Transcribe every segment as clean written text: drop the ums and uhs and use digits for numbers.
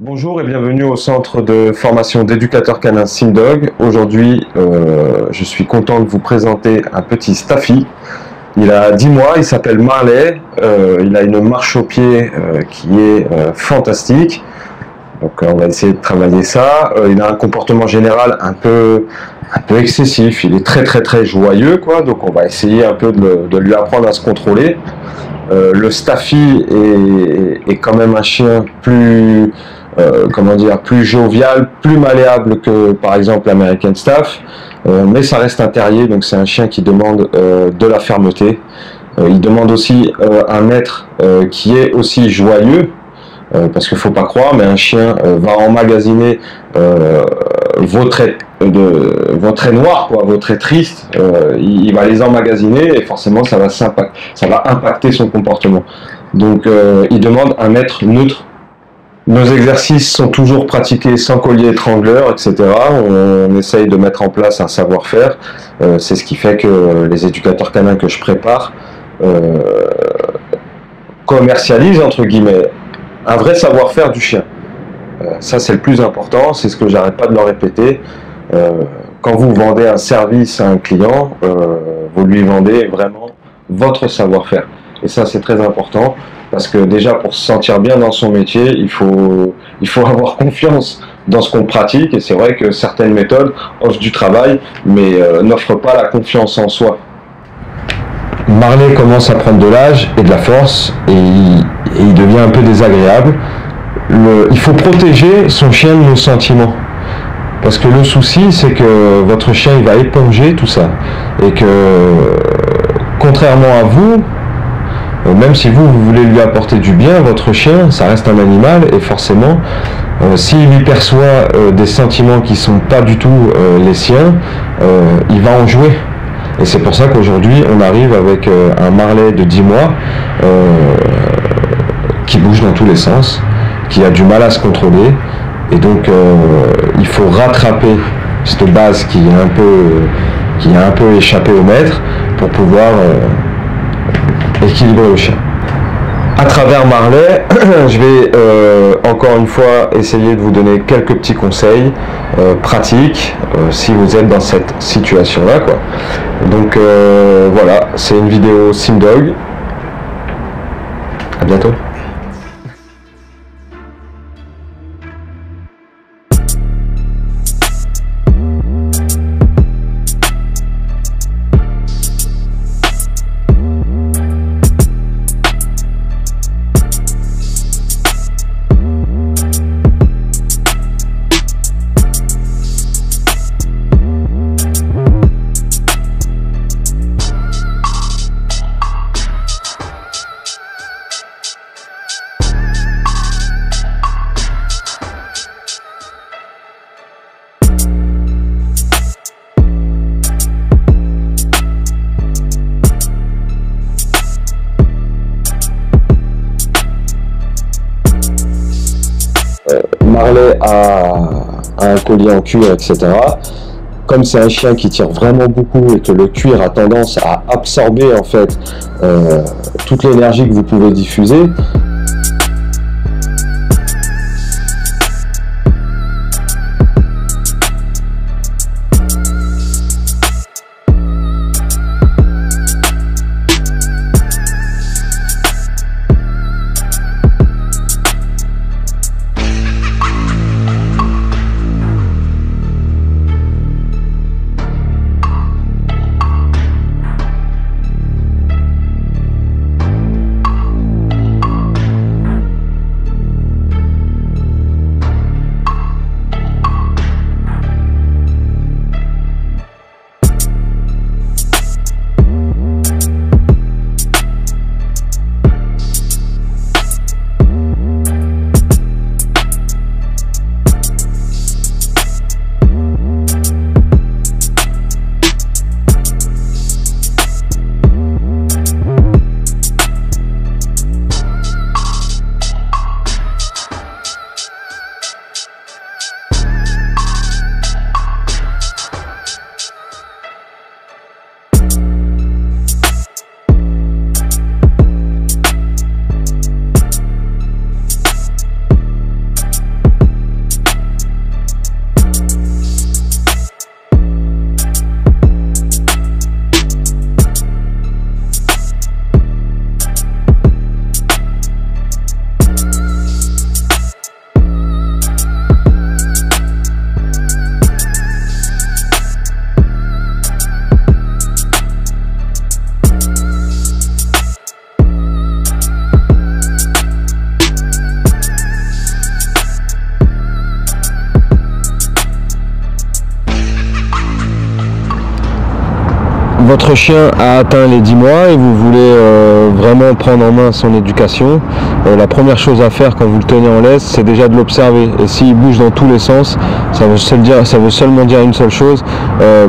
Bonjour et bienvenue au centre de formation d'éducateurs canins Simdog. Aujourd'hui, je suis content de vous présenter un petit Staffy. Il a 10 mois, il s'appelle Marley, il a une marche au pied qui est fantastique. Donc on va essayer de travailler ça. Il a un comportement général un peu excessif, il est très joyeux, quoi. Donc on va essayer un peu de lui apprendre à se contrôler. Le Staffy est quand même un chien plus plus jovial, plus malléable que par exemple l'American Staff, mais ça reste un terrier, donc c'est un chien qui demande de la fermeté. Il demande aussi un maître qui est aussi joyeux, parce qu'il ne faut pas croire, mais un chien va emmagasiner vos traits noirs, quoi, vos traits tristes, il va les emmagasiner et forcément ça va impacter son comportement. Donc il demande un maître neutre. Nos exercices sont toujours pratiqués sans collier étrangleur, etc. On essaye de mettre en place un savoir-faire. C'est ce qui fait que les éducateurs canins que je prépare commercialisent, entre guillemets, un vrai savoir-faire du chien. Ça, c'est le plus important, c'est ce que j'arrête pas de leur répéter. Quand vous vendez un service à un client, vous lui vendez vraiment votre savoir-faire. Et ça, c'est très important, parce que déjà, pour se sentir bien dans son métier, il faut avoir confiance dans ce qu'on pratique. Et c'est vrai que certaines méthodes offrent du travail, mais n'offrent pas la confiance en soi. Marley commence à prendre de l'âge et de la force, et il devient un peu désagréable. Il faut protéger son chien de nos sentiments. Parce que le souci, c'est que votre chien, il va éponger tout ça. Et que, contrairement à vous, même si vous voulez lui apporter du bien, votre chien, ça reste un animal, et forcément, s'il lui perçoit des sentiments qui ne sont pas du tout les siens, il va en jouer. Et c'est pour ça qu'aujourd'hui, on arrive avec un Marley de 10 mois qui bouge dans tous les sens, qui a du mal à se contrôler, et donc il faut rattraper cette base qui a un peu échappé au maître pour pouvoir équilibrer le chien. À travers Marley, je vais encore une fois essayer de vous donner quelques petits conseils pratiques si vous êtes dans cette situation-là, quoi. Donc voilà, c'est une vidéo Simdog. À bientôt. Marley a un collier en cuir, etc. Comme c'est un chien qui tire vraiment beaucoup et que le cuir a tendance à absorber en fait toute l'énergie que vous pouvez diffuser, votre chien a atteint les 10 mois et vous voulez vraiment prendre en main son éducation, la première chose à faire quand vous le tenez en laisse, c'est déjà de l'observer. Et s'il bouge dans tous les sens, ça veut seulement dire une seule chose,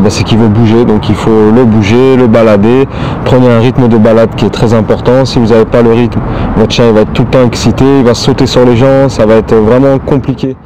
c'est qu'il veut bouger. Donc il faut le bouger, le balader. Prenez un rythme de balade qui est très important. Si vous n'avez pas le rythme, votre chien il va être tout le temps excité, il va sauter sur les gens, ça va être vraiment compliqué.